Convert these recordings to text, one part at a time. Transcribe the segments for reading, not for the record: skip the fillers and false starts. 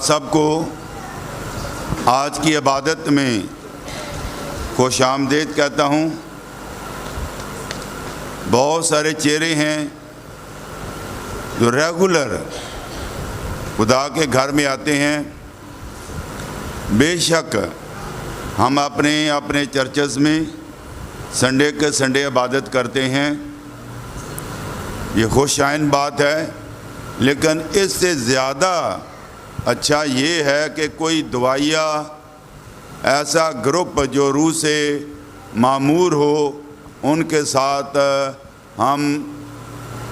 سب کو آج کی عبادت میں خوش آمدید کہتا ہوں۔ بہت سارے چہرے ہیں جو ریگولر خدا کے گھر میں آتے ہیں۔ بے شک ہم اپنے چرچز میں سنڈے کے سنڈے عبادت کرتے ہیں، یہ خوش آئند بات ہے، لیکن اس سے زیادہ اچھا یہ ہے کہ کوئی دعائیا ایسا گروپ جو روح سے معمور ہو ان کے ساتھ ہم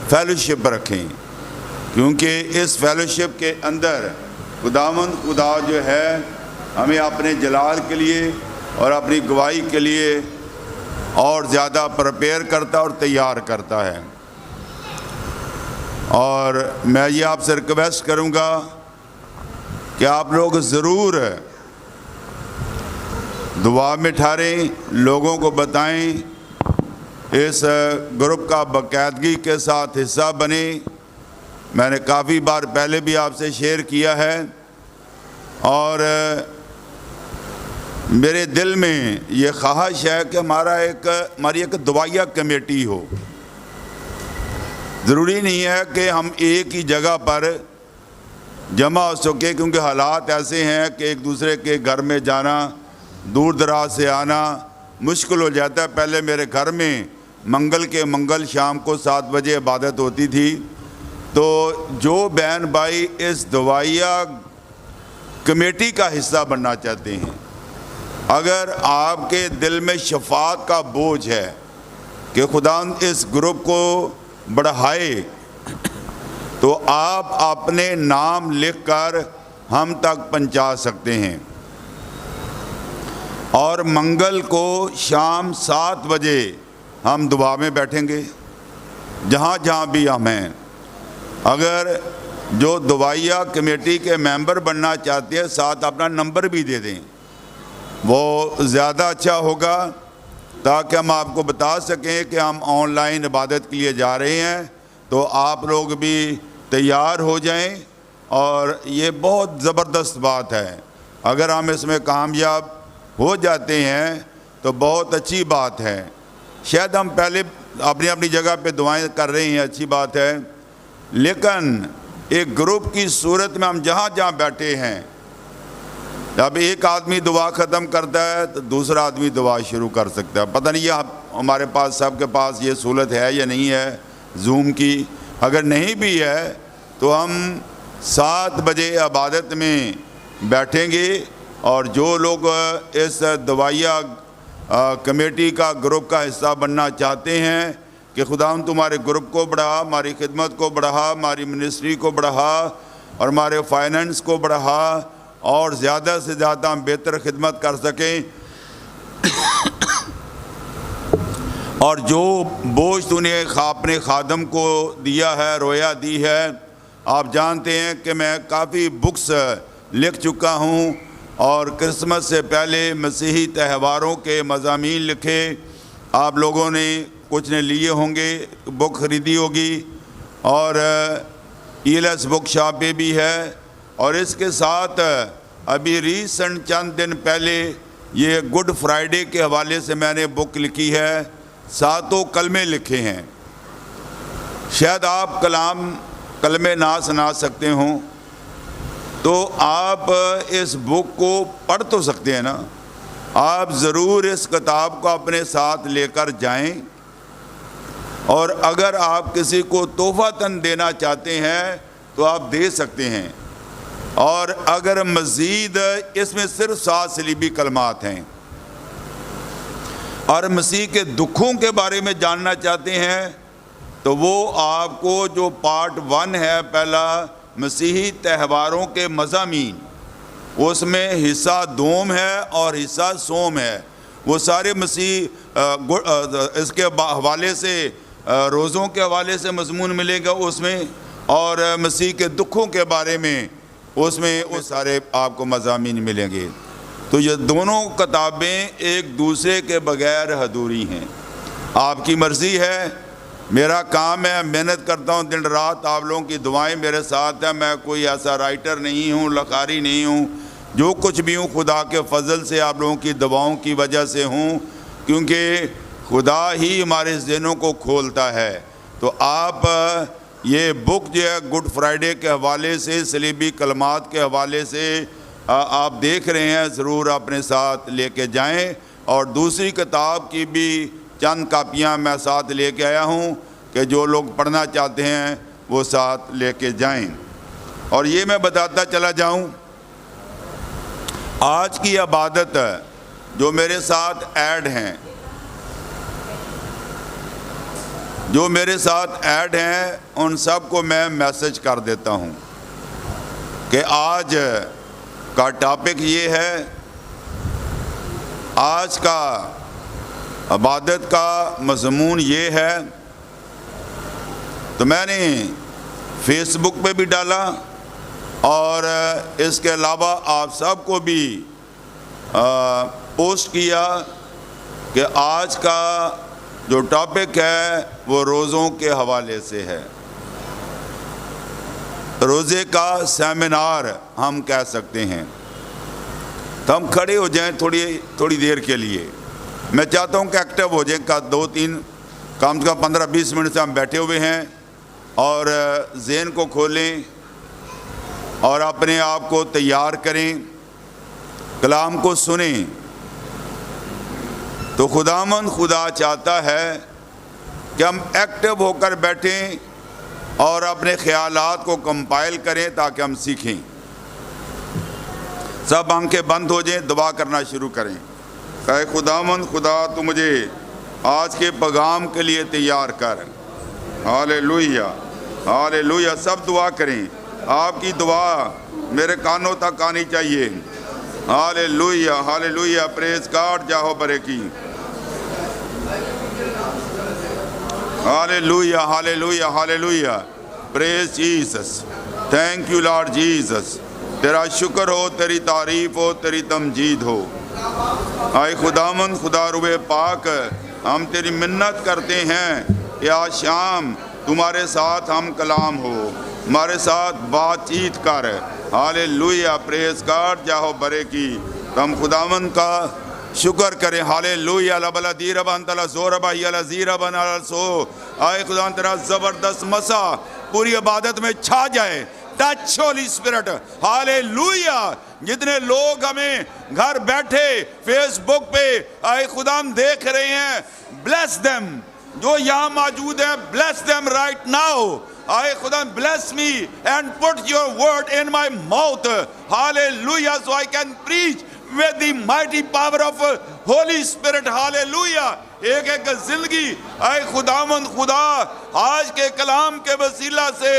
فیلوشپ رکھیں، کیونکہ اس فیلوشپ کے اندر خداوند خدا جو ہے ہمیں اپنے جلال کے لیے اور اپنی گواہی کے لیے اور زیادہ پریپیئر کرتا اور تیار کرتا ہے۔ اور میں یہ آپ سے ریکویسٹ کروں گا کہ آپ لوگ ضرور دعا میں ٹھہریں، لوگوں کو بتائیں، اس گروپ کا باقاعدگی کے ساتھ حصہ بنیں۔ میں نے کافی بار پہلے بھی آپ سے شیئر کیا ہے، اور میرے دل میں یہ خواہش ہے کہ ہماری ایک دعائیا کمیٹی ہو۔ ضروری نہیں ہے کہ ہم ایک ہی جگہ پر جمع ہو سکے، کیونکہ حالات ایسے ہیں کہ ایک دوسرے کے گھر میں جانا، دور دراز سے آنا مشکل ہو جاتا ہے۔ پہلے میرے گھر میں منگل شام کو 7 بجے عبادت ہوتی تھی، تو جو بہن بھائی اس دعائیا کمیٹی کا حصہ بننا چاہتے ہیں، اگر آپ کے دل میں شفاعت کا بوجھ ہے کہ خدا اس گروپ کو بڑھائے، تو آپ اپنے نام لکھ کر ہم تک پہنچا سکتے ہیں۔ اور منگل کو شام 7 بجے ہم دعا میں بیٹھیں گے، جہاں جہاں بھی ہم ہیں۔ اگر جو دعائیا کمیٹی کے ممبر بننا چاہتے ہیں، ساتھ اپنا نمبر بھی دے دیں، وہ زیادہ اچھا ہوگا، تاکہ ہم آپ کو بتا سکیں کہ ہم آن لائن عبادت کے لیے جا رہے ہیں، تو آپ لوگ بھی تیار ہو جائیں۔ اور یہ بہت زبردست بات ہے، اگر ہم اس میں کامیاب ہو جاتے ہیں تو بہت اچھی بات ہے۔ شاید ہم پہلے اپنی جگہ پہ دعائیں کر رہے ہیں، اچھی بات ہے، لیکن ایک گروپ کی صورت میں ہم جہاں جہاں بیٹھے ہیں، جب ایک آدمی دعا ختم کرتا ہے تو دوسرا آدمی دعا شروع کر سکتا ہے۔ پتہ نہیں یہ ہمارے پاس سب کے پاس یہ سہولت ہے یا نہیں ہے زوم کی۔ اگر نہیں بھی ہے تو ہم 7 بجے عبادت میں بیٹھیں گے، اور جو لوگ اس دعائیا کمیٹی کا گروپ کا حصہ بننا چاہتے ہیں کہ خدا تمہارے گروپ کو بڑھا، ہماری خدمت کو بڑھا، ہماری منسٹری کو بڑھا، اور ہمارے فائننس کو بڑھا، اور زیادہ سے زیادہ ہم بہتر خدمت کر سکیں۔ اور جو بوجھ تو نے اپنے خادم کو دیا ہے، رویا دی ہے، آپ جانتے ہیں کہ میں کافی بکس لکھ چکا ہوں، اور کرسمس سے پہلے مسیحی تہواروں کے مضامین لکھے۔ آپ لوگوں نے کچھ نے لیے ہوں گے، بک خریدی ہوگی، اور ایلس بک شاپ پہ بھی ہے۔ اور اس کے ساتھ ابھی ریسنٹ چند دن پہلے یہ گڈ فرائیڈے کے حوالے سے میں نے بک لکھی ہے، 7 کلمے لکھے ہیں۔ شاید آپ کلمے نہ سنا سکتے ہوں، تو آپ اس بک کو پڑھ تو سکتے ہیں نا۔ آپ ضرور اس کتاب کو اپنے ساتھ لے کر جائیں، اور اگر آپ کسی کو تحفۃً دینا چاہتے ہیں تو آپ دے سکتے ہیں۔ اور اگر مزید اس میں صرف 7 صلیبی کلمات ہیں، اور مسیح کے دکھوں کے بارے میں جاننا چاہتے ہیں، تو وہ آپ کو جو پارٹ 1 ہے پہلا مسیحی تہواروں کے مضامین، اس میں حصہ دوم ہے اور حصہ سوم ہے۔ وہ سارے مسیح اس کے حوالے سے، روزوں کے حوالے سے مضمون ملے گا اس میں، اور مسیح کے دکھوں کے بارے میں اس میں وہ سارے آپ کو مضامین ملیں گے۔ تو یہ دونوں کتابیں ایک دوسرے کے بغیر ادھوری ہیں۔ آپ کی مرضی ہے میرا کام ہے، محنت کرتا ہوں دن رات، آپ لوگوں کی دعائیں میرے ساتھ ہیں. میں کوئی ایسا رائٹر نہیں ہوں، لکھاری نہیں ہوں. جو کچھ بھی ہوں خدا کے فضل سے، آپ لوگوں کی دعاؤں کی وجہ سے ہوں، کیونکہ خدا ہی ہمارے ذہنوں کو کھولتا ہے. تو آپ یہ بک جو ہے گڈ فرائیڈے کے حوالے سے، صلیبی کلمات کے حوالے سے آپ دیکھ رہے ہیں، ضرور اپنے ساتھ لے کے جائیں. اور دوسری کتاب کی بھی چند کاپیاں میں ساتھ لے کے آیا ہوں کہ جو لوگ پڑھنا چاہتے ہیں وہ ساتھ لے کے جائیں. اور یہ میں بتاتا چلا جاؤں، آج کی عبادت جو میرے ساتھ ایڈ ہیں، ان سب کو میں میسج کر دیتا ہوں کہ آج کا ٹاپک یہ ہے، آج کا عبادت کا مضمون یہ ہے. تو میں نے فیس بک پہ بھی ڈالا اور اس کے علاوہ آپ سب کو بھی پوسٹ کیا کہ آج کا جو ٹاپک ہے وہ روزوں کے حوالے سے ہے. روزے کا سیمینار ہم کہہ سکتے ہیں. تو ہم کھڑے ہو جائیں تھوڑی دیر کے لیے. میں چاہتا ہوں کہ ایکٹیو ہو جائیں. کا 2-3 کم سے کم 15-20 منٹ سے ہم بیٹھے ہوئے ہیں اور ذہن کو کھولیں اور اپنے آپ کو تیار کریں، کلام کو سنیں. تو خدا چاہتا ہے کہ ہم ایکٹیو ہو کر بیٹھیں اور اپنے خیالات کو کمپائل کریں تاکہ ہم سیکھیں. سب آنکھیں بند ہو جائیں، دعا کرنا شروع کریں. اے خدا تو مجھے آج کے پیغام کے لیے تیار کر. ہالےلویا ہالےلویا. سب دعا کریں. آپ کی دعا میرے کانوں تک آنی چاہیے. Hallelujah hallelujah. پریز گاڈ جاہو بریکی. Hallelujah hallelujah hallelujah. Praise Jesus. Thank you Lord Jesus. تیرا شکر ہو، تیری تعریف ہو، تیری تمجید ہو. اے خدا روح پاک، ہم تیری منت کرتے ہیں کہ آج شام تمہارے ساتھ ہم کلام ہو، ہمارے ساتھ بات چیت کر. ہالےلویا. پریز گاڈ جاہو برے کی. ہم خداوند کا شکر کریں. ہالےلویا. لبلا دیربا انتلا زوربا یلا زیربا نالسو. اے خداوند تیرا زبردست مسا پوری عبادت میں چھا جائے. Touch holy spirit. ہالےلویا. جتنے لوگ ہمیں گھر بیٹھے فیس بک پہ اے خدا دیکھ رہے ہیں، بلیس دیم. جو یہاں موجود ہیں، بلیس دیم رائٹ ناؤ. اے خدا bless me and put your word in my mouth. Hallelujah. So I can preach with the mighty power of Holy Spirit. Hallelujah. ایک زندگی اے خدا آج کے کلام کے وسیلہ سے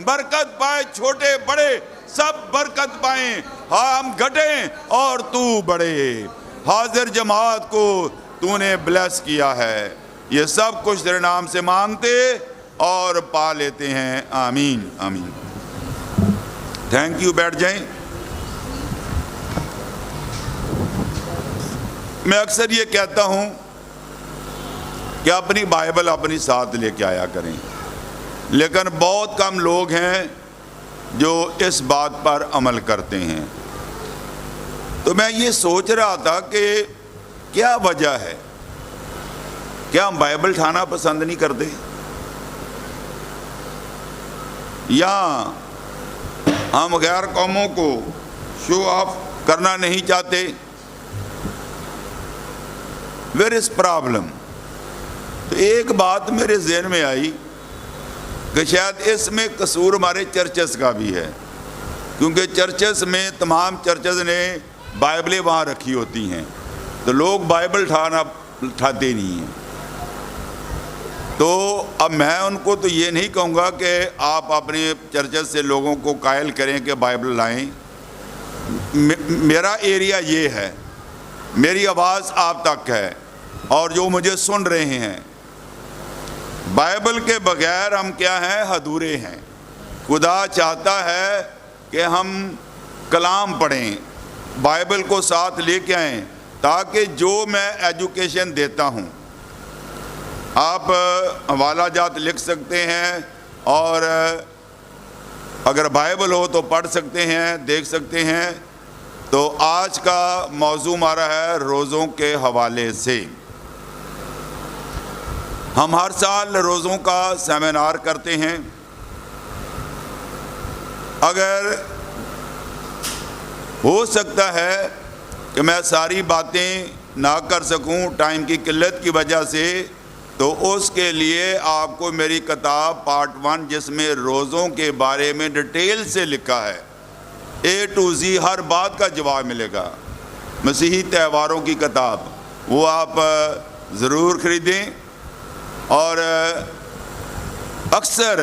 برکت پائے. چھوٹے بڑے سب برکت پائیں. ہم گھٹیں اور تو بڑھے. حاضر جماعت کو تو نے بلیس کیا ہے. یہ سب کچھ تیرے نام سے مانگتے اور پا لیتے ہیں. آمین آمین. Thank you. بیٹھ جائیں. میں اکثر یہ کہتا ہوں کہ اپنی بائبل اپنی ساتھ لے کے آیا کریں، لیکن بہت کم لوگ ہیں جو اس بات پر عمل کرتے ہیں. تو میں یہ سوچ رہا تھا کہ کیا وجہ ہے. کیا ہم بائبل اٹھانا پسند نہیں کرتے، یا ہم غیر قوموں کو شو آف کرنا نہیں چاہتے؟ Where is problem؟ تو ایک بات میرے ذہن میں آئی کہ شاید اس میں قصور ہمارے چرچز کا بھی ہے، کیونکہ چرچز میں تمام چرچز نے بائبلیں وہاں رکھی ہوتی ہیں، تو لوگ بائبل اٹھاتے نہیں ہیں. تو اب میں ان کو تو یہ نہیں کہوں گا کہ آپ اپنے چرچز سے لوگوں کو قائل کریں کہ بائبل لائیں. میرا ایریا یہ ہے، میری آواز آپ تک ہے، اور جو مجھے سن رہے ہیں، بائبل کے بغیر ہم کیا ہیں؟ ادھورے ہیں. خدا چاہتا ہے کہ ہم کلام پڑھیں، بائبل کو ساتھ لے کے آئیں، تاکہ جو میں ایجوکیشن دیتا ہوں، آپ حوالہ جات لکھ سکتے ہیں، اور اگر بائبل ہو تو پڑھ سکتے ہیں، دیکھ سکتے ہیں۔ تو آج کا موضوع ہمارا ہے روزوں کے حوالے سے۔ ہم ہر سال روزوں کا سیمینار کرتے ہیں۔ اگر ہو سکتا ہے کہ میں ساری باتیں نہ کر سکوں ٹائم کی قلت کی وجہ سے، تو اس کے لیے آپ کو میری کتاب پارٹ 1 جس میں روزوں کے بارے میں ڈیٹیل سے لکھا ہے، A to Z ہر بات کا جواب ملے گا، مسیحی تہواروں کی کتاب، وہ آپ ضرور خریدیں۔ اور اکثر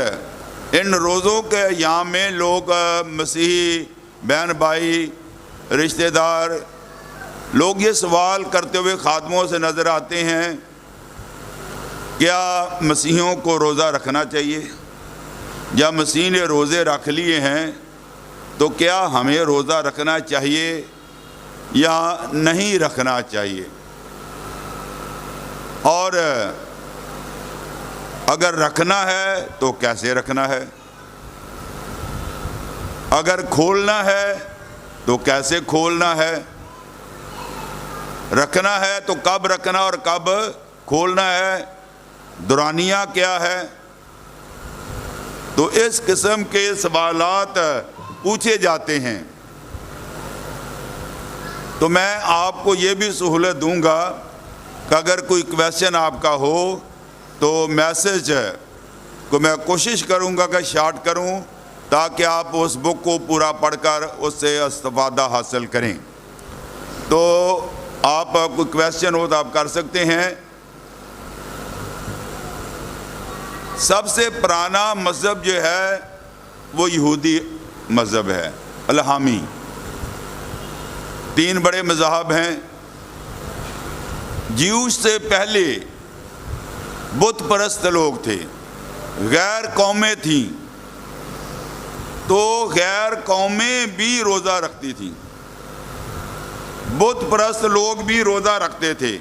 ان روزوں کے ایام میں لوگ مسیحی بہن بھائی رشتہ دار لوگ یہ سوال کرتے ہوئے خادموں سے نظر آتے ہیں، کیا مسیحیوں کو روزہ رکھنا چاہیے؟ یا مسیح نے روزے رکھ لیے ہیں تو کیا ہمیں روزہ رکھنا چاہیے یا نہیں رکھنا چاہیے؟ اور اگر رکھنا ہے تو کیسے رکھنا ہے؟ اگر کھولنا ہے تو کیسے کھولنا ہے؟ رکھنا ہے تو کب رکھنا اور کب کھولنا ہے؟ دورانیہ کیا ہے؟ تو اس قسم کے سوالات پوچھے جاتے ہیں۔ تو میں آپ کو یہ بھی سہولت دوں گا کہ اگر کوئی کویسچن آپ کا ہو تو میسج کو میں کوشش کروں گا کہ شارٹ کروں، تاکہ آپ اس بک کو پورا پڑھ کر اس سے استفادہ حاصل کریں۔ تو آپ کوئی کویسچن ہو تو آپ کر سکتے ہیں۔ سب سے پرانا مذہب جو ہے وہ یہودی مذہب ہے، الہامی۔ 3 بڑے مذاہب ہیں۔ جیوش سے پہلے بت پرست لوگ تھے، غیر قومیں تھیں، تو غیر قومیں بھی روزہ رکھتی تھیں۔ بت پرست لوگ بھی روزہ رکھتے تھے،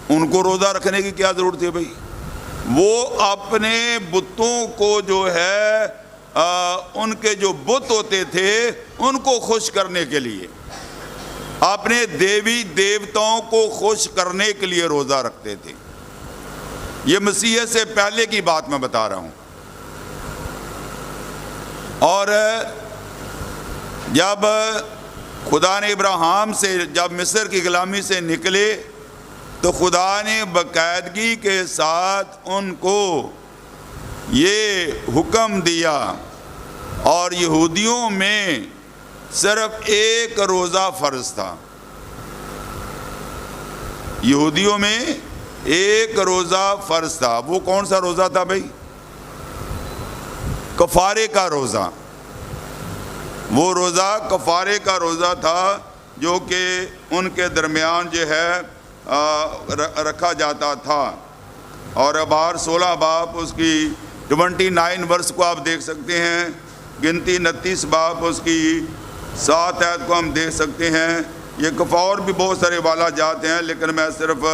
ان کو روزہ رکھنے کی کیا ضرورت ہے بھائی؟ وہ اپنے بتوں کو جو ہے ان کے جو بت ہوتے تھے ان کو خوش کرنے کے لیے، اپنے دیوی دیوتاؤں کو خوش کرنے کے لیے روزہ رکھتے تھے۔ یہ مسیح سے پہلے کی بات میں بتا رہا ہوں۔ اور جب خدا نے ابراہیم سے جب مصر کی غلامی سے نکلے تو خدا نے باقاعدگی کے ساتھ ان کو یہ حکم دیا، اور یہودیوں میں صرف ایک روزہ فرض تھا۔ یہودیوں میں ایک روزہ فرض تھا۔ وہ کون سا روزہ تھا بھائی؟ کفارے کا روزہ۔ وہ روزہ کفارے کا روزہ تھا، جو کہ ان کے درمیان جو ہے رکھا جاتا تھا۔ اور ابار 16 باب اس کی 29 ورس کو آپ دیکھ سکتے ہیں، گنتی 29 باب اس کی 7 آیت کو ہم دیکھ سکتے ہیں۔ یہ کفار بھی بہت سارے حوالہ جات ہیں، لیکن میں صرف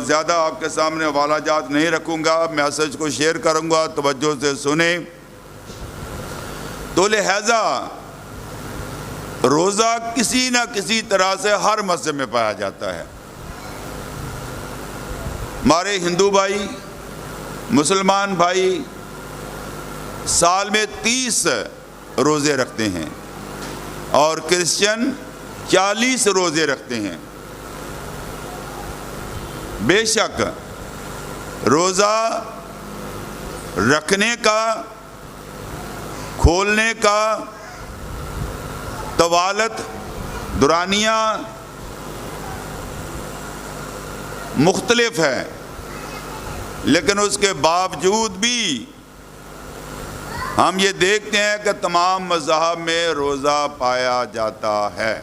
زیادہ آپ کے سامنے حوالہ جات نہیں رکھوں گا، میسج کو شیئر کروں گا، توجہ سے سنیں۔ تو لہذا روزہ کسی نہ کسی طرح سے ہر مذہب میں پایا جاتا ہے۔ ہمارے ہندو بھائی، مسلمان بھائی سال میں 30 روزے رکھتے ہیں، اور کرسچن 40 روزے رکھتے ہیں۔ بے شک روزہ رکھنے کا، کھولنے کا، طوالت، دورانیہ مختلف ہے، لیکن اس کے باوجود بھی ہم یہ دیکھتے ہیں کہ تمام مذاہب میں روزہ پایا جاتا ہے۔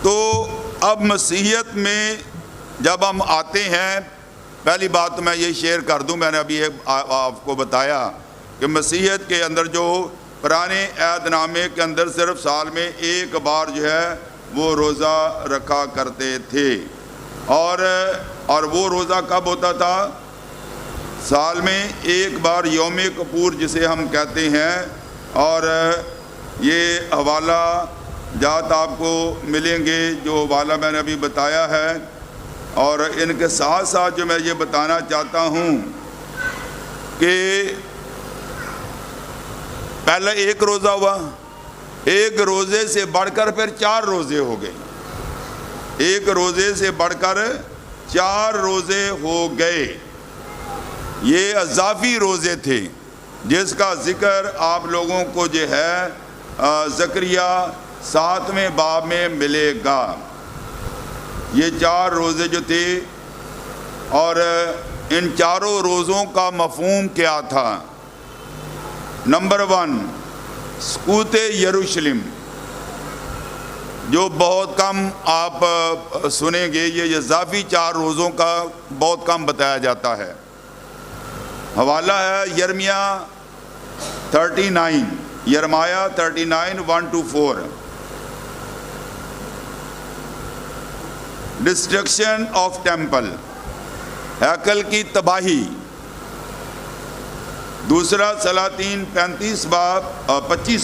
تو اب مسیحیت میں جب ہم آتے ہیں، پہلی بات تو میں یہ شیئر کر دوں، میں نے ابھی آپ کو بتایا کہ مسیحیت کے اندر جو پرانے عہد نامے کے اندر صرف سال میں ایک بار جو ہے وہ روزہ رکھا کرتے تھے، اور اور وہ روزہ کب ہوتا تھا؟ سال میں ایک بار یوم کپور جسے ہم کہتے ہیں، اور یہ حوالہ جات آپ کو ملیں گے جو حوالہ میں نے ابھی بتایا ہے، اور ان کے ساتھ ساتھ جو میں یہ بتانا چاہتا ہوں کہ پہلے ایک روزہ ہوا، ایک روزے سے بڑھ کر پھر 4 روزے ہو گئے، ایک روزے سے بڑھ کر 4 روزے ہو گئے۔ یہ اضافی روزے تھے جس کا ذکر آپ لوگوں کو جو ہے زکریا 7ویں باب میں ملے گا۔ یہ 4 روزے جو تھے، اور ان 4 روزوں کا مفہوم کیا تھا؟ نمبر 1، سقوط یروشلم، جو بہت کم آپ سنیں گے، یہ اضافی 4 روزوں کا بہت کم بتایا جاتا ہے۔ حوالہ ہے یرمیہ 39، یرمایہ 39 1-4۔ ڈسٹرکشن آف ٹیمپل، ہیکل کی تباہی۔ دوسرا سلاطین 25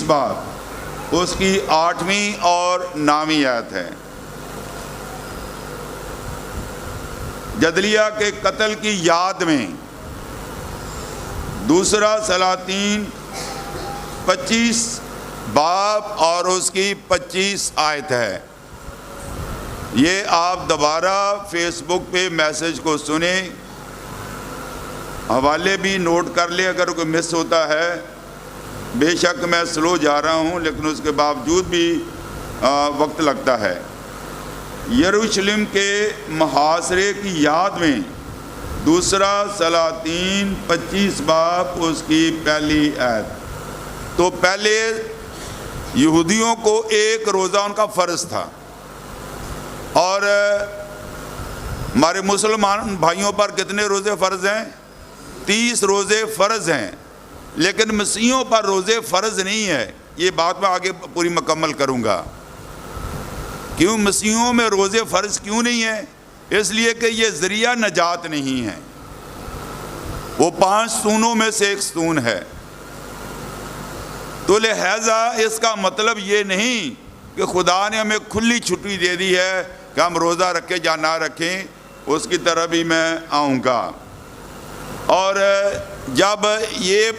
باب، اس کی 8ویں اور 9ویں آیت ہے۔ جدلیہ کے قتل کی یاد میں دوسرا سلاطین 25 باب اور اس کی 25 آیت ہے۔ یہ آپ دوبارہ فیس بک پہ میسج کو سنیں، حوالے بھی نوٹ کر لیں اگر کوئی مس ہوتا ہے۔ بے شک میں سلو جا رہا ہوں، لیکن اس کے باوجود بھی وقت لگتا ہے۔ یروشلم کے محاصرے کی یاد میں دوسرا سلاطین 25 باب، اس کی پہلی آیت۔ تو پہلے یہودیوں کو ایک روزہ ان کا فرض تھا، اور ہمارے مسلمان بھائیوں پر کتنے روزے فرض ہیں؟ 30 روزے فرض ہیں، لیکن مسیحیوں پر روزے فرض نہیں ہے۔ یہ بات میں آگے پوری مکمل کروں گا۔ کیوں مسیحیوں میں روزے فرض کیوں نہیں ہیں؟ اس لیے کہ یہ ذریعہ نجات نہیں ہے، وہ 5 ستونوں میں سے ایک ستون ہے۔ تو لہذا اس کا مطلب یہ نہیں کہ خدا نے ہمیں کھلی چھٹی دے دی ہے کہ ہم روزہ رکھیں یا نہ رکھیں، اس کی طرح بھی میں آؤں گا۔ اور جب یہ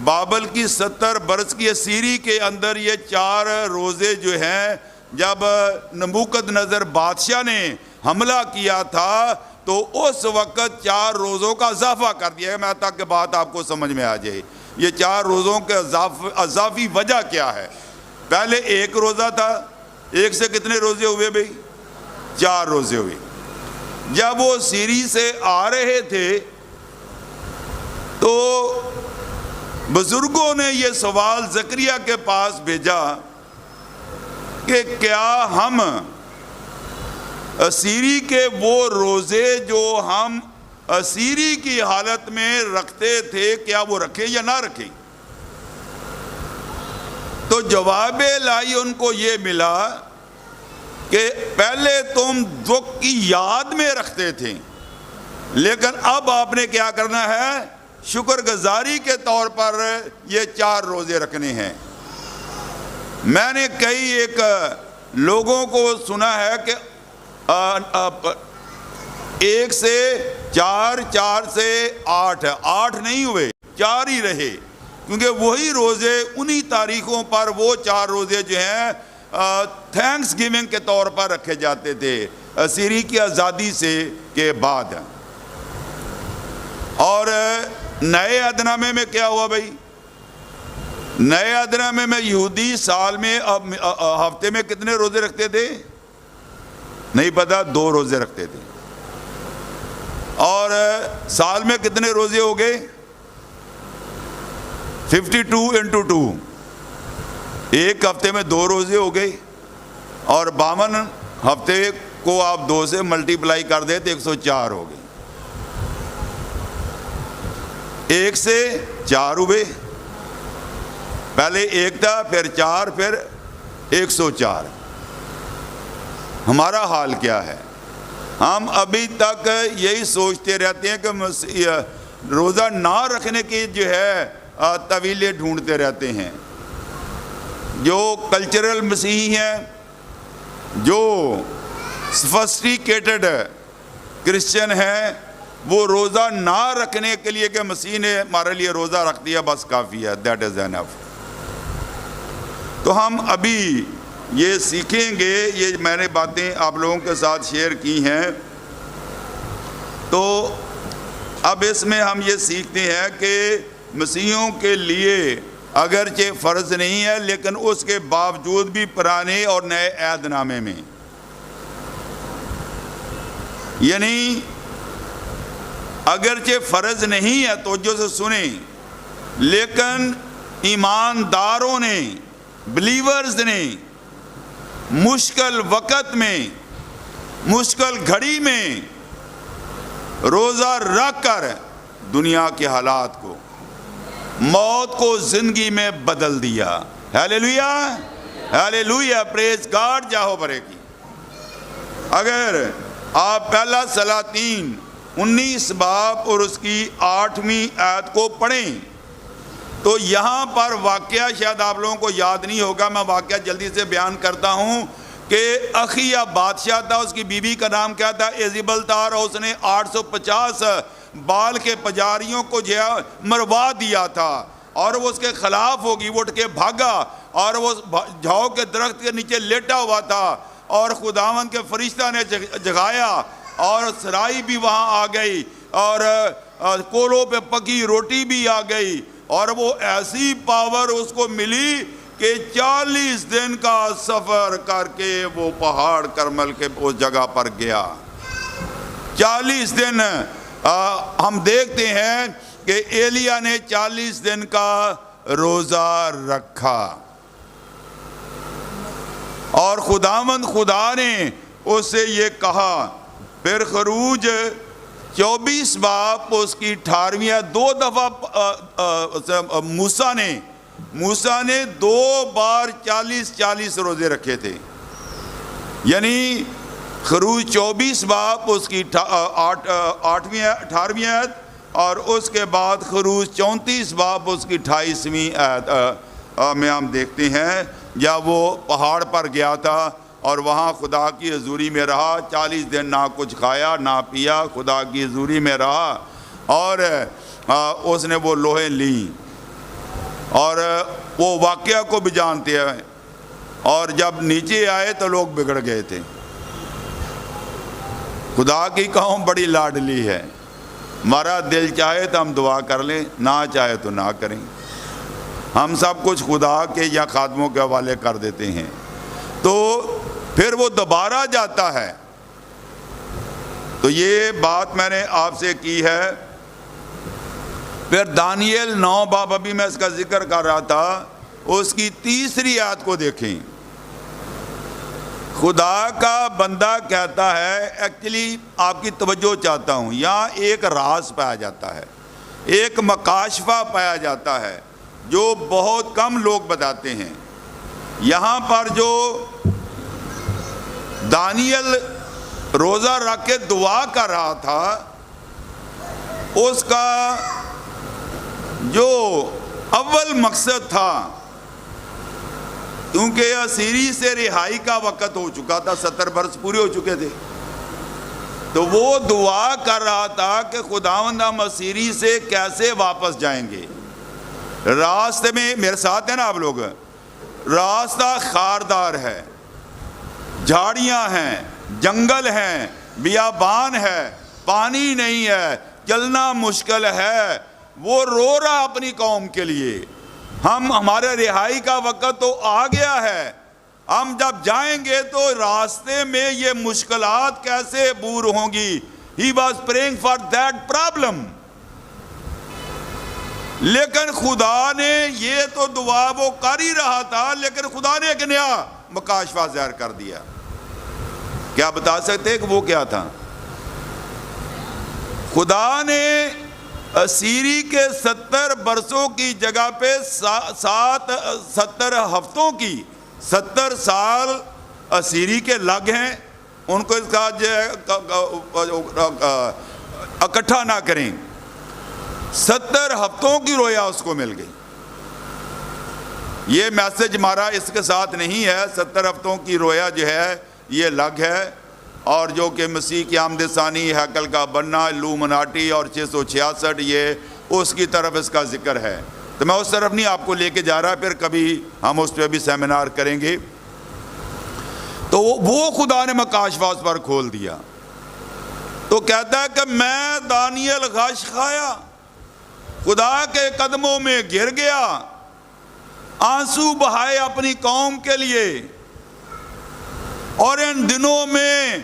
بابل کی 70 برس کی اسیری کے اندر یہ 4 روزے جو ہیں، جب نبوکد نظر بادشاہ نے حملہ کیا تھا تو اس وقت 4 روزوں کا اضافہ کر دیا ہے۔ میں تاکہ بات آپ کو سمجھ میں آ جائے، یہ 4 روزوں کے اضافی وجہ کیا ہے؟ پہلے ایک روزہ تھا، ایک سے کتنے روزے ہوئے بھئی؟ 4 روزے ہوئے۔ جب وہ سیری سے آ رہے تھے تو بزرگوں نے یہ سوال زکریا کے پاس بھیجا کہ کیا ہم اسیری کے وہ روزے جو ہم اسیری کی حالت میں رکھتے تھے، کیا وہ رکھیں یا نہ رکھیں؟ تو جواب الہی ان کو یہ ملا کہ پہلے تم دکھ کی یاد میں رکھتے تھے، لیکن اب آپ نے کیا کرنا ہے؟ شکر گزاری کے طور پر یہ 4 روزے رکھنے ہیں۔ میں نے کئی ایک لوگوں کو سنا ہے کہ 1 سے 4، 4 سے 8، 8 نہیں ہوئے، 4 ہی رہے، کیونکہ وہی روزے انہی تاریخوں پر وہ 4 روزے جو ہیں تھینکس گیونگ کے طور پر رکھے جاتے تھے اسیری کی آزادی سے کے بعد۔ اور نئے عہد نامے میں کیا ہوا بھائی؟ نئے عہد نامے میں یہودی سال میں ہفتے میں کتنے روزے رکھتے تھے؟ نہیں پتا، 2 روزے رکھتے تھے۔ اور سال میں کتنے روزے ہو گئے؟ 52 × 2، ایک ہفتے میں 2 روزے ہو گئے، اور 52 ہفتے کو آپ 2 سے ملٹیپلائی کر دیں تو 104 ہو گئے۔ 1 سے 4 ہوئے، پہلے 1 تھا، پھر 4، پھر 104۔ ہمارا حال کیا ہے؟ ہم ابھی تک یہی سوچتے رہتے ہیں کہ روزہ نہ رکھنے کی جو ہے طویلیں ڈھونڈتے رہتے ہیں. جو کلچرل مسیحی ہیں, جو سفسٹیکیٹڈ کرسچن ہیں, وہ روزہ نہ رکھنے کے لیے کہ مسیح نے ہمارے لیے روزہ رکھ دیا بس کافی ہے, دیٹ از انف. تو ہم ابھی یہ سیکھیں گے, یہ میں نے باتیں آپ لوگوں کے ساتھ شیئر کی ہیں. تو اب اس میں ہم یہ سیکھتے ہیں کہ مسیحیوں کے لیے اگرچہ فرض نہیں ہے, لیکن اس کے باوجود بھی پرانے اور نئے عہد نامے میں, یعنی اگرچہ فرض نہیں ہے توجہ سے سنیں, لیکن ایمانداروں نے, بلیورز نے مشکل وقت میں, مشکل گھڑی میں روزہ رکھ کر دنیا کے حالات کو, موت کو زندگی میں بدل دیا. ہیلیلویا, ہیلیلویا, پریز گاڈ, جاہو برے کی. اگر آپ پہلا سلاطین 19 باب اور اس کی 8ویں آیت کو پڑھیں تو یہاں پر واقعہ شاید آپ لوگوں کو یاد نہیں ہوگا, میں واقعہ جلدی سے بیان کرتا ہوں کہ اخیا بادشاہ تھا, اس کی بیوی کا نام کیا تھا, ایزیبل تھا, اور اس نے 850 بال کے پجاریوں کو جو مروا دیا تھا, اور وہ اس کے خلاف ہوگی. وہ اٹھ کے بھاگا اور وہ جھاؤ کے درخت کے نیچے لیٹا ہوا تھا, اور خداوند کے فرشتہ نے جگایا, اور سرائی بھی وہاں آ گئی, اور کولوں پہ پکی روٹی بھی آ گئی, اور وہ ایسی پاور اس کو ملی کہ 40 دن کا سفر کر کے وہ پہاڑ کرمل کے اس جگہ پر گیا. 40 دن ہم دیکھتے ہیں کہ ایلیا نے 40 دن کا روزہ رکھا, اور خداوند خدا نے اس سے یہ کہا. پھر خروج 24 باب اس کی 18ویں, 2 دفعہ موسیٰ نے 2 بار 40 روزے رکھے تھے. یعنی خروج 24 باب اس کی 18ویں 18 اور اس کے بعد خروج 34 باب اس کی 28ویں آیت میں ہم دیکھتے ہیں جب وہ پہاڑ پر گیا تھا اور وہاں خدا کی حضوری میں رہا. 40 دن نہ کچھ کھایا نہ پیا, خدا کی حضوری میں رہا, اور اس نے وہ لوہے لیں, اور وہ واقعہ کو بھی جانتے ہیں. اور جب نیچے آئے تو لوگ بگڑ گئے تھے. خدا کی قوم بڑی لاڈلی ہے, ہمارا دل چاہے تو ہم دعا کر لیں, نہ چاہے تو نہ کریں. ہم سب کچھ خدا کے یا خادموں کے حوالے کر دیتے ہیں. تو پھر وہ دوبارہ جاتا ہے. تو یہ بات میں نے آپ سے کی ہے. پھر دانیل 9 باب, ابھی میں اس کا ذکر کر رہا تھا, اس کی 3 آیت کو دیکھیں. خدا کا بندہ کہتا ہے, ایکچولی آپ کی توجہ چاہتا ہوں, یہاں ایک راز پایا جاتا ہے, ایک مکاشفہ پایا جاتا ہے جو بہت کم لوگ بتاتے ہیں. یہاں پر جو دانیل روزہ رکھ کے دعا کر رہا تھا, اس کا جو اول مقصد تھا, کیونکہ اسیری سے رہائی کا وقت ہو چکا تھا, 70 برس پورے ہو چکے تھے, تو وہ دعا کر رہا تھا کہ خداوند ہم اسیری سے کیسے واپس جائیں گے. راستے میں میرے ساتھ ہیں نا آپ لوگ, راستہ خاردار ہے, جھاڑیاں ہیں, جنگل ہیں, بیابان ہے, پانی نہیں ہے, چلنا مشکل ہے. وہ رو رہا اپنی قوم کے لیے, ہمارے رہائی کا وقت تو آ گیا ہے, ہم جب جائیں گے تو راستے میں یہ مشکلات کیسے عبور ہوں گی. He was praying for that problem. لیکن خدا نے یہ تو دعا وہ کر ہی رہا تھا, لیکن خدا نے ایک نیا مکاشفہ ظاہر کر دیا. کیا بتا سکتے کہ وہ کیا تھا؟ خدا نے اسیری کے 70 برسوں کی جگہ پہ 70 ہفتوں کی 70 سال اسیری کے لگ ہیں, ان کو اس کا جو ہے اکٹھا نہ کریں. 70 ہفتوں کی رویا اس کو مل گئی. یہ میسج ہمارا اس کے ساتھ نہیں ہے. 70 ہفتوں کی رویا جو ہے یہ الگ ہے، اور جو کہ مسیح کی آمد ثانی، ہیکل کا بننا، لومناٹی اور 666 یہ اس کی طرف اس کا ذکر ہے. تو میں اس طرف نہیں آپ کو لے کے جا رہا، پھر کبھی ہم اس پہ بھی سیمینار کریں گے. تو وہ خدا نے مکاشفہ اس پر کھول دیا. تو کہتا ہے کہ میں دانیل غش کھایا، خدا کے قدموں میں گر گیا، آنسو بہائے اپنی قوم کے لیے، اور ان دنوں میں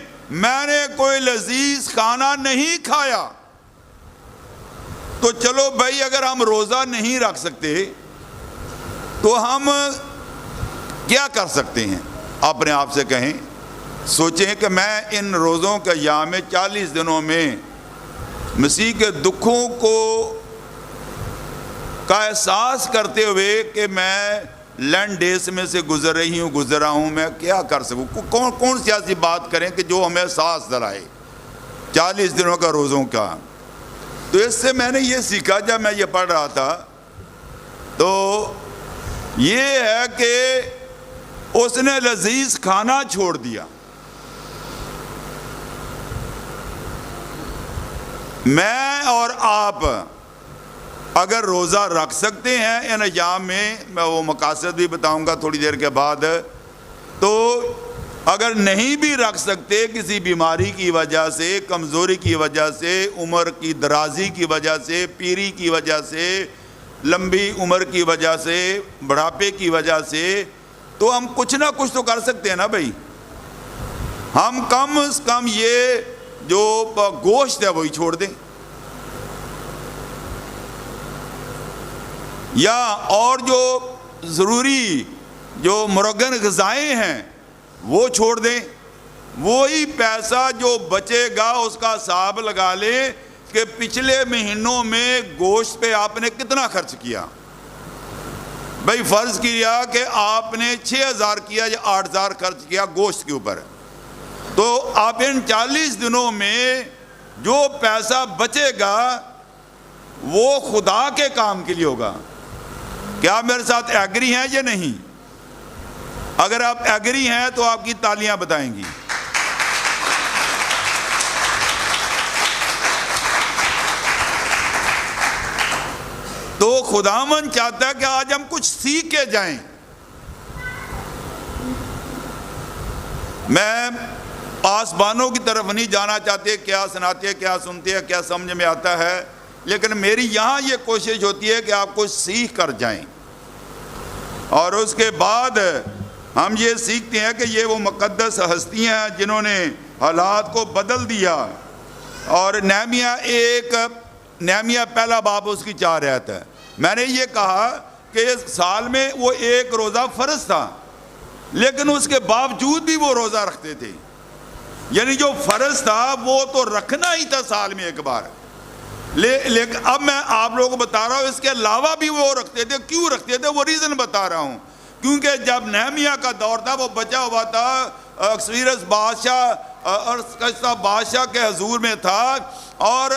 نے کوئی لذیذ کھانا نہیں کھایا. تو چلو بھائی، اگر ہم روزہ نہیں رکھ سکتے تو ہم کیا کر سکتے ہیں؟ اپنے آپ سے کہیں، سوچیں کہ میں ان روزوں کے ایام میں 40 دنوں میں مسیح کے دکھوں کا احساس کرتے ہوئے کہ میں لینڈ ڈیز میں سے گزرا ہوں، میں کیا کر سکوں؟ کون سی ایسی بات کریں کہ جو ہمیں احساس دلائے 40 دنوں کا روزوں کا. تو اس سے میں نے یہ سیکھا جب میں یہ پڑھ رہا تھا، تو یہ ہے کہ اس نے لذیذ کھانا چھوڑ دیا. میں اور آپ اگر روزہ رکھ سکتے ہیں ان ایام میں وہ مقاصد بھی بتاؤں گا تھوڑی دیر کے بعد. تو اگر نہیں بھی رکھ سکتے کسی بیماری کی وجہ سے، کمزوری کی وجہ سے، عمر کی درازی کی وجہ سے، پیری کی وجہ سے، لمبی عمر کی وجہ سے، بڑھاپے کی وجہ سے، تو ہم کچھ نہ کچھ تو کر سکتے ہیں نا بھائی. ہم کم از کم یہ جو گوشت ہے وہی چھوڑ دیں، یا اور جو ضروری جو مرغن غذائیں ہیں وہ چھوڑ دیں. وہی پیسہ جو بچے گا اس کا حساب لگا لیں کہ پچھلے مہینوں میں گوشت پہ آپ نے کتنا خرچ کیا. بھائی فرض کیا کہ آپ نے 6,000 کیا یا 8,000 خرچ کیا گوشت کے اوپر، تو آپ ان 40 دنوں میں جو پیسہ بچے گا وہ خدا کے کام کے لیے ہوگا. کیا میرے ساتھ ایگری ہیں یا نہیں؟ اگر آپ ایگری ہیں تو آپ کی تالیاں بتائیں گی. تو خداوند چاہتا ہے کہ آج ہم کچھ سیکھ کے جائیں. میں آسمانوں کی طرف نہیں جانا چاہتے کیا سناتے ہیں، کیا سنتے ہیں، کیا سمجھ میں آتا ہے، لیکن میری یہاں یہ کوشش ہوتی ہے کہ آپ کچھ سیکھ کر جائیں. اور اس کے بعد ہم یہ سیکھتے ہیں کہ یہ وہ مقدس ہستیاں ہیں جنہوں نے حالات کو بدل دیا. اور نہمیہ پہلا باب اس کی 4 آیت ہے. میں نے یہ کہا کہ اس سال میں وہ ایک روزہ فرض تھا، لیکن اس کے باوجود بھی وہ روزہ رکھتے تھے. یعنی جو فرض تھا وہ تو رکھنا ہی تھا سال میں ایک بار، لیکن اب میں آپ لوگوں کو بتا رہا ہوں اس کے علاوہ بھی وہ رکھتے تھے. کیوں رکھتے تھے وہ ریزن بتا رہا ہوں. کیونکہ جب نہمیہ کا دور تھا وہ بچا ہوا تھا، اکسویرس بادشاہ کے حضور میں تھا، اور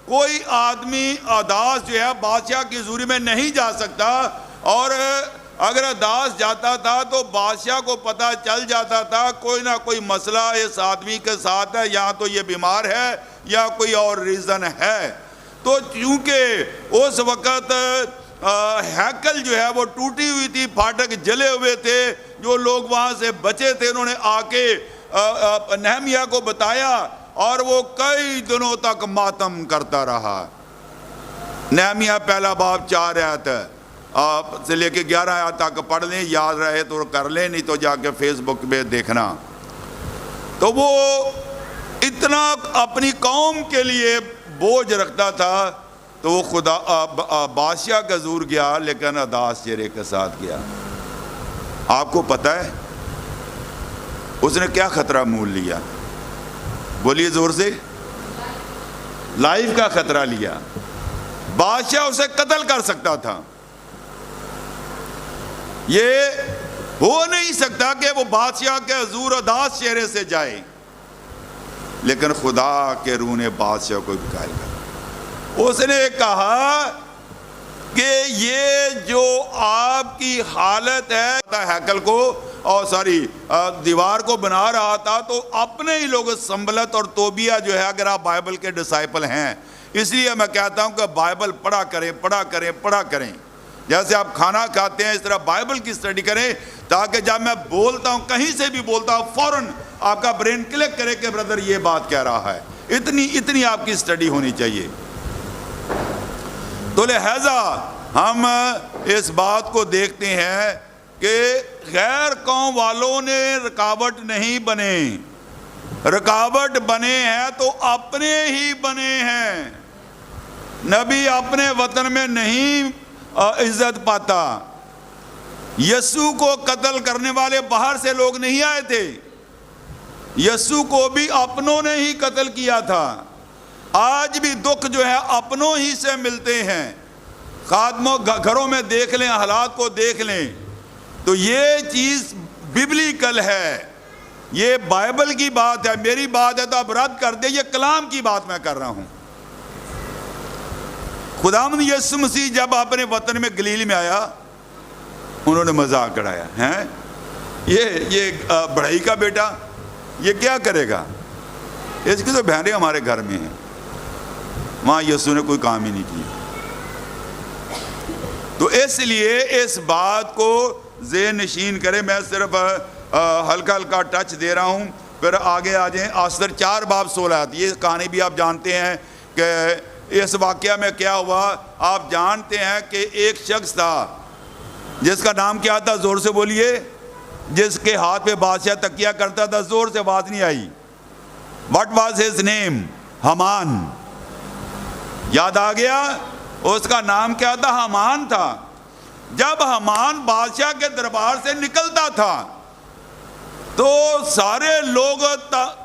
کوئی آدمی اداس جو ہے بادشاہ کی حضوری میں نہیں جا سکتا، اور اگر اداس جاتا تھا تو بادشاہ کو پتہ چل جاتا تھا کوئی نہ کوئی مسئلہ اس آدمی کے ساتھ ہے، یا تو یہ بیمار ہے یا کوئی اور ریزن ہے. تو چونکہ اس وقت ہیکل جو ہے وہ ٹوٹی ہوئی تھی، پھاٹک جلے ہوئے تھے، جو لوگ وہاں سے بچے تھے انہوں نے آ کے نہمیہ کو بتایا، اور وہ کئی دنوں تک ماتم کرتا رہا. نہمیہ پہلا باب 4 آیت آپ سے لے کے 11 آیت تک پڑھ لیں، یاد رہے تو کر لیں، نہیں تو جا کے فیس بک پہ دیکھنا. تو وہ اتنا اپنی قوم کے لیے بوجھ رکھتا تھا. تو وہ خدا بادشاہ کا حضور گیا، لیکن اداس چہرے کے ساتھ گیا. آپ کو پتہ ہے اس نے کیا خطرہ مول لیا؟ بولیے زور سے. لائف کا خطرہ لیا. بادشاہ اسے قتل کر سکتا تھا. یہ ہو نہیں سکتا کہ وہ بادشاہ کے حضور اداس چہرے سے جائے. لیکن خدا کے روح نے بادشاہ کو بھی قائل کر. اس نے کہا کہ یہ جو آپ کی حالت ہے ہیکل کو اور دیوار کو بنا رہا تھا تو اپنے ہی لوگ سنبلت اور توبیہ جو ہے، اگر آپ بائبل کے ڈسائپل ہیں، اس لیے میں کہتا ہوں کہ بائبل پڑھا کریں. جیسے آپ کھانا کھاتے ہیں اس طرح بائبل کی اسٹڈی کریں، تاکہ جب میں بولتا ہوں، کہیں سے بھی بولتا ہوں، فوراً آپ کا برین کلک کرے کہ برادر یہ بات کہہ رہا ہے. اتنی آپ کی اسٹڈی ہونی چاہیے. تو لہذا ہم اس بات کو دیکھتے ہیں کہ غیر قوم والوں نے رکاوٹ نہیں بنے، رکاوٹ بنے ہیں تو اپنے ہی بنے ہیں. نبی اپنے وطن میں نہیں عزت پاتا. یسوع کو قتل کرنے والے باہر سے لوگ نہیں آئے تھے، یسوع کو بھی اپنوں نے ہی قتل کیا تھا. آج بھی دکھ جو ہے اپنوں ہی سے ملتے ہیں. خادموں گھروں میں دیکھ لیں، حالات کو دیکھ لیں، تو یہ چیز ببلیکل ہے، یہ بائبل کی بات ہے. میری بات ہے تو اب رد کر دیں، یہ کلام کی بات میں کر رہا ہوں. خداوند یسوع مسیح جب اپنے وطن میں گلیل میں آیا، انہوں نے مذاق اڑایا ہیں، یہ بڑھائی کا بیٹا یہ کیا کرے گا، اس کی تو بہنیں ہمارے گھر میں ہیں. وہاں یسوع نے کوئی کام ہی نہیں کیا. تو اس لیے اس بات کو ذہن نشین کرے. میں صرف ہلکا ہلکا ٹچ دے رہا ہوں، پھر آگے آ جائیں. آسر 4 باب 16 آیت. یہ کہانی بھی آپ جانتے ہیں کہ اس واقعہ میں کیا ہوا. آپ جانتے ہیں کہ ایک شخص تھا جس کا نام کیا تھا، زور سے بولیے، جس کے ہاتھ پہ بادشاہ تکیہ کرتا تھا. زور سے بات نہیں آئی. What was his name? حمان. یاد آ گیا؟ اس کا نام کیا تھا؟ حمان تھا. جب حمان بادشاہ کے دربار سے نکلتا تھا تو سارے لوگ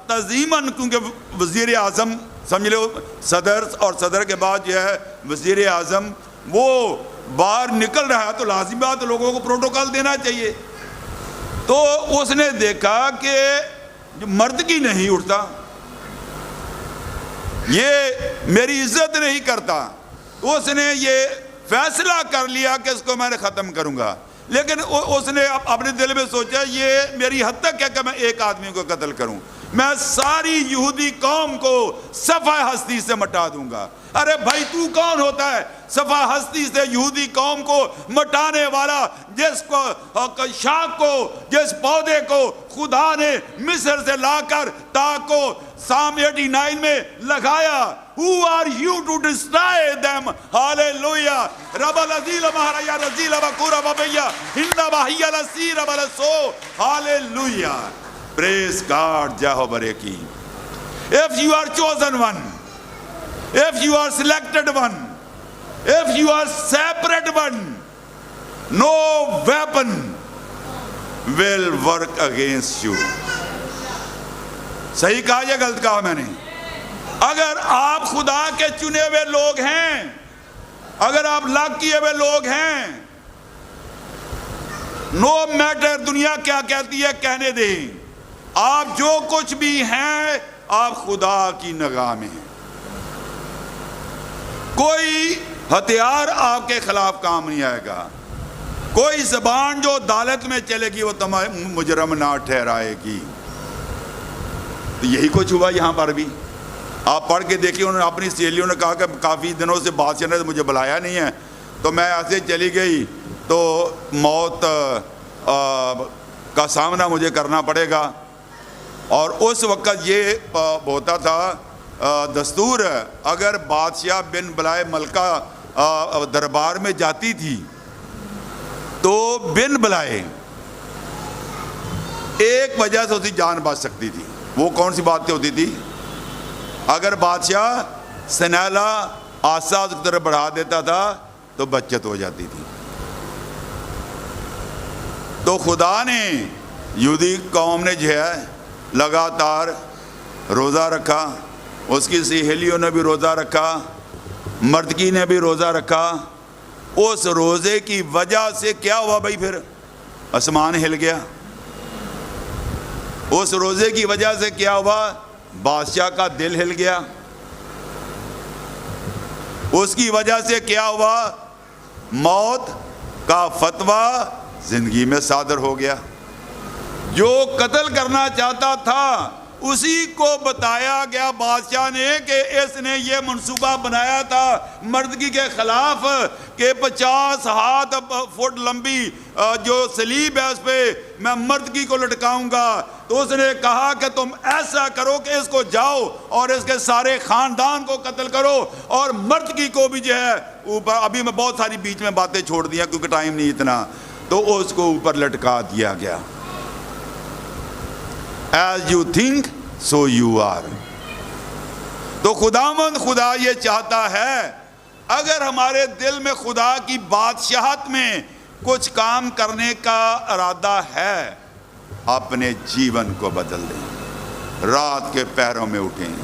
تعظیماً، کیونکہ وزیر اعظم سمجھ لو صدر، اور صدر کے بعد جو ہے وزیر اعظم، وہ باہر نکل رہا ہے تو لازم بات لوگوں کو پروٹوکول دینا چاہیے. تو اس نے دیکھا کہ مرد کی نہیں اٹھتا، یہ میری عزت نہیں کرتا. اس نے یہ فیصلہ کر لیا کہ اس کو میں نے ختم کروں گا. لیکن اس نے اپنے دل میں سوچا یہ میری حد تک ہے کہ میں ایک آدمی کو قتل کروں، میں ساری یہودی قوم کو صفحہ ہستی سے مٹا دوں گا. ارے بھائی تو کون ہوتا ہے صفحہ ہستی سے یہودی قوم کو مٹانے والا، جس کو شاخ کو، جس پودے کو خدا نے مصر سے لا کر تاک کو سام 89 میں لگایا. Who are you to destroy them? Hallelujah. رب العزیل مہاریا رزیل بکورا ببیا ہندہ بہیا لسیر بلسو. Hallelujah. Praise God. Jehovah کی. If you are chosen one, if you are selected one, if you are separate one, no weapon will work against you. صحیح کہا یا غلط کہا میں نے؟ اگر آپ خدا کے چنے ہوئے لوگ ہیں، اگر آپ لاک کیے ہوئے لوگ ہیں، نو میٹر دنیا کیا کہتی ہے کہنے دیں، آپ جو کچھ بھی ہیں آپ خدا کی نگاہ میں ہیں. کوئی ہتھیار آپ کے خلاف کام نہیں آئے گا. کوئی زبان جو عدالت میں چلے گی وہ تمہیں مجرم نہ ٹھہرائے گی. تو یہی کچھ ہوا یہاں پر بھی. آپ پڑھ کے دیکھیے، انہوں نے اپنی سہیلیوں نے کہا کہ کافی دنوں سے بادشاہ نے مجھے بلایا نہیں ہے، تو میں ایسے چلی گئی تو موت کا سامنا مجھے کرنا پڑے گا. اور اس وقت یہ ہوتا تھا دستور، اگر بادشاہ بن بلائے ملکہ دربار میں جاتی تھی تو بن بلائے ایک وجہ سے اسی جان بچ سکتی تھی. وہ کون سی باتیں ہوتی تھی؟ اگر بادشاہ سنیلا آسا اس کی طرف بڑھا دیتا تھا تو بچت ہو جاتی تھی. تو خدا نے، یہودی قوم نے جو ہے لگاتار روزہ رکھا، اس کی سہیلیوں نے بھی روزہ رکھا، مردکی نے بھی روزہ رکھا. اس روزے کی وجہ سے کیا ہوا بھائی؟ پھر آسمان ہل گیا. اس روزے کی وجہ سے کیا ہوا؟ بادشاہ کا دل ہل گیا. اس کی وجہ سے کیا ہوا؟ موت کا فتویٰ زندگی میں صادر ہو گیا. جو قتل کرنا چاہتا تھا اسی کو بتایا گیا بادشاہ نے کہ اس نے یہ منصوبہ بنایا تھا مردگی کے خلاف کہ 50 ہاتھ فٹ لمبی جو سلیب ہے اس پہ میں مردگی کو لٹکاؤں گا. تو اس نے کہا کہ تم ایسا کرو کہ اس کو جاؤ اور اس کے سارے خاندان کو قتل کرو اور مردگی کو بھی جو ہے اوپر. ابھی میں بہت ساری بیچ میں باتیں چھوڑ دیا کیونکہ ٹائم نہیں اتنا. تو اس کو اوپر لٹکا دیا گیا. As you think, so you are. تو خداوند خدا یہ چاہتا ہے اگر ہمارے دل میں خدا کی بادشاہت میں کچھ کام کرنے کا ارادہ ہے اپنے جیون کو بدل دیں. رات کے پہروں میں اٹھیں,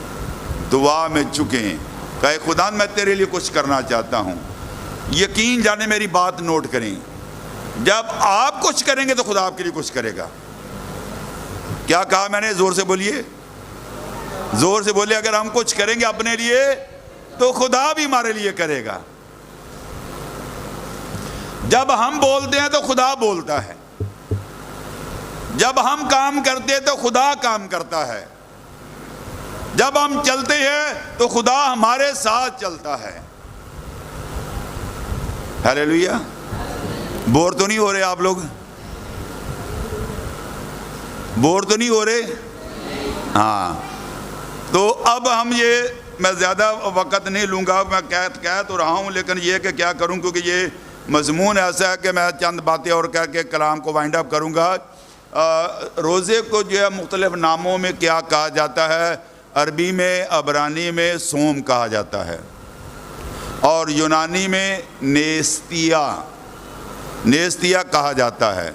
دعا میں جھکیں, کہے خدا میں تیرے لیے کچھ کرنا چاہتا ہوں. یقین جانے میری بات نوٹ کریں, جب آپ کچھ کریں گے تو خدا آپ کے لیے کچھ کرے گا. کیا کہا میں نے؟ زور سے بولیے, زور سے بولیے. اگر ہم کچھ کریں گے اپنے لیے تو خدا بھی ہمارے لیے کرے گا. جب ہم بولتے ہیں تو خدا بولتا ہے, جب ہم کام کرتے ہیں تو خدا کام کرتا ہے, جب ہم چلتے ہیں تو خدا ہمارے ساتھ چلتا ہے. ہیلیلویا. بور تو نہیں ہو رہے آپ لوگ؟ بور تو نہیں ہو رہے؟ ہاں. تو اب ہم میں زیادہ وقت نہیں لوں گا, میں کہہ تو رہا ہوں لیکن یہ کہ کیا کروں کیونکہ یہ مضمون ایسا ہے کہ میں چند باتیں اور کہہ کے کلام کو وائنڈ اپ کروں گا. روزے کو جو ہے مختلف ناموں میں کیا کہا جاتا ہے؟ عربی میں, عبرانی میں صوم کہا جاتا ہے, اور یونانی میں نیستیا کہا جاتا ہے,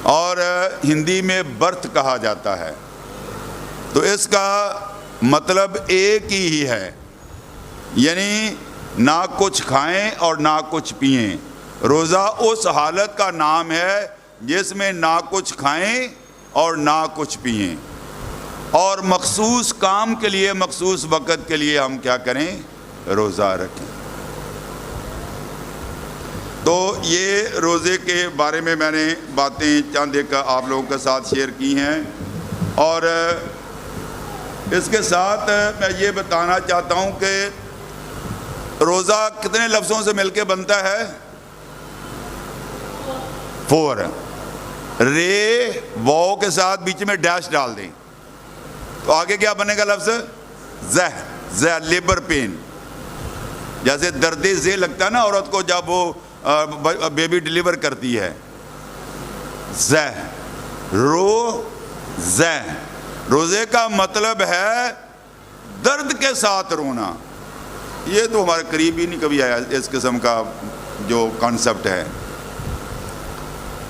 اور ہندی میں برت کہا جاتا ہے. تو اس کا مطلب ایک ہی ہے, یعنی نہ کچھ کھائیں اور نہ کچھ پئیں. روزہ اس حالت کا نام ہے جس میں نہ کچھ کھائیں اور نہ کچھ پئیں, اور مخصوص کام کے لیے مخصوص وقت کے لیے ہم کیا کریں؟ روزہ رکھیں. تو یہ روزے کے بارے میں نے باتیں چند ایک آپ لوگوں کے ساتھ شیئر کی ہیں, اور اس کے ساتھ میں یہ بتانا چاہتا ہوں کہ روزہ کتنے لفظوں سے مل کے بنتا ہے؟ 4. رے واو کے ساتھ بیچ میں ڈیش ڈال دیں تو آگے کیا بنے گا لفظ؟ زہ, لیبر پین. جیسے درد زہ لگتا ہے نا عورت کو جب وہ بیبی ڈیلیور کرتی ہے. زہ, روزے کا مطلب ہے درد کے ساتھ رونا. یہ تو ہمارے قریب ہی نہیں کبھی آیا اس قسم کا جو کانسیپٹ ہے.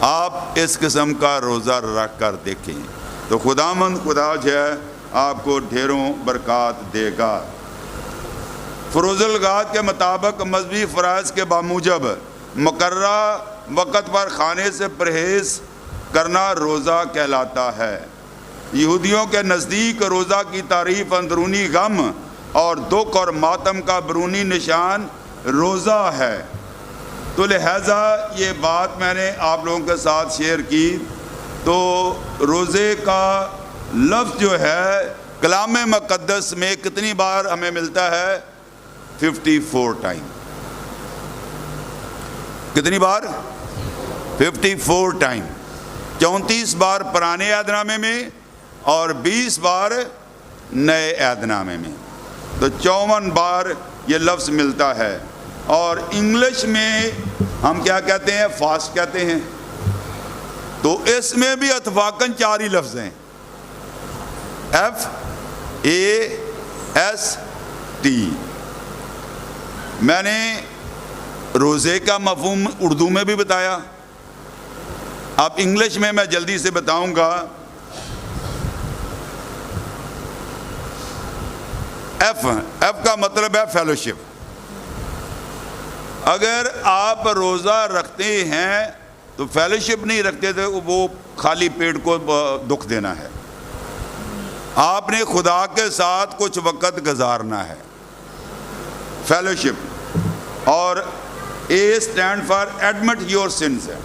آپ اس قسم کا روزہ رکھ کر دیکھیں تو خداوند خدا جو ہے آپ کو ڈھیروں برکات دے گا. فروض الغات کے مطابق مذہبی فرائض کے باموجب مقررہ وقت پر کھانے سے پرہیز کرنا روزہ کہلاتا ہے. یہودیوں کے نزدیک روزہ کی تعریف اندرونی غم اور دکھ اور ماتم کا بیرونی نشان روزہ ہے. تو لہٰذا یہ بات میں نے آپ لوگوں کے ساتھ شیئر کی. تو روزے کا لفظ جو ہے کلام مقدس میں کتنی بار ہمیں ملتا ہے؟ 54 ٹائم. کتنی بار؟ 54 ٹائم. 34 بار پرانے عہد نامے میں اور 20 بار نئے عہد نامے میں. تو 54 بار یہ لفظ ملتا ہے. اور انگلش میں ہم کیا کہتے ہیں؟ فاسٹ کہتے ہیں. تو اس میں بھی اتفاقاً 4 ہی لفظ ہیں, FAST. میں نے روزے کا مفہوم اردو میں بھی بتایا, اب انگلش میں جلدی سے بتاؤں گا. ایف کا مطلب ہے فیلوشپ. اگر آپ روزہ رکھتے ہیں تو فیلوشپ نہیں رکھتے تو وہ خالی پیٹ کو دکھ دینا ہے. آپ نے خدا کے ساتھ کچھ وقت گزارنا ہے، فیلوشپ، اور a stand for admit your sins ہے۔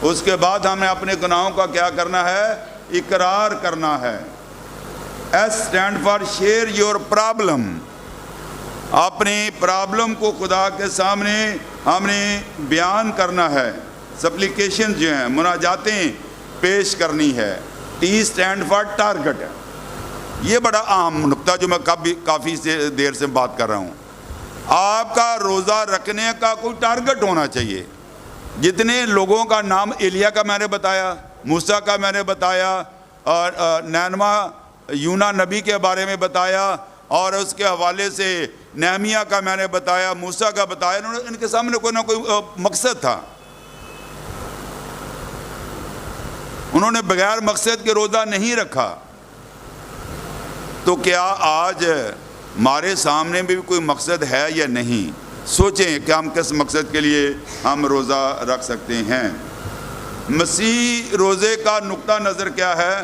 اس کے بعد ہمیں اپنے گناہوں کا کیا کرنا ہے؟ اقرار کرنا ہے۔ S stand for share your problem, اپنی پرابلم کو خدا کے سامنے ہم نے بیان کرنا ہے، سپلیکیشن جو ہیں، مناجاتیں پیش کرنی ہے۔ ٹی اسٹینڈ فار ٹارگٹ ہے۔ یہ بڑا عام نقطہ جو میں کافی دیر سے بات کر رہا ہوں۔ آپ کا روزہ رکھنے کا کوئی ٹارگٹ ہونا چاہیے۔ جتنے لوگوں کا نام ایلیا کا میں نے بتایا، موسیٰ کا میں نے بتایا، اور نینوا یونا نبی کے بارے میں بتایا، اور اس کے حوالے سے نہمیہ کا میں نے بتایا، موسیٰ کا بتایا، ان کے سامنے کوئی نہ کوئی مقصد تھا۔ انہوں نے بغیر مقصد کے روزہ نہیں رکھا۔ تو کیا آج ہمارے سامنے بھی کوئی مقصد ہے یا نہیں؟ سوچیں کہ ہم کس مقصد کے لیے ہم روزہ رکھ سکتے ہیں۔ مسیح روزے کا نقطہ نظر کیا ہے؟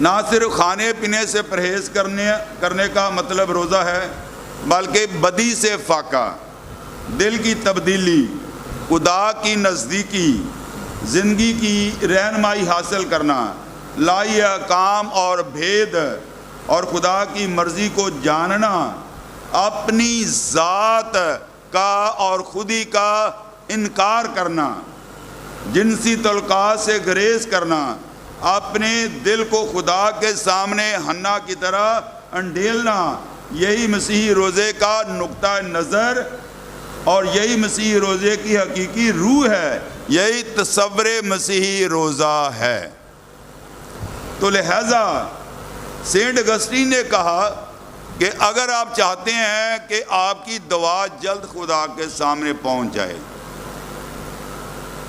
نہ صرف کھانے پینے سے پرہیز کرنے کا مطلب روزہ ہے، بلکہ بدی سے فاقہ، دل کی تبدیلی، خدا کی نزدیکی، زندگی کی رہنمائی حاصل کرنا، لائی احکام اور بھید اور خدا کی مرضی کو جاننا، اپنی ذات کا اور خودی کا انکار کرنا، جنسی تعلقات سے گریز کرنا، اپنے دل کو خدا کے سامنے حنا کی طرح انڈیلنا، یہی مسیحی روزے کا نقطہ نظر اور یہی مسیحی روزے کی حقیقی روح ہے۔ یہی تصور مسیحی روزہ ہے۔ تو لہذا سینٹ اگسٹین نے کہا کہ اگر آپ چاہتے ہیں کہ آپ کی دعا جلد خدا کے سامنے پہنچ جائے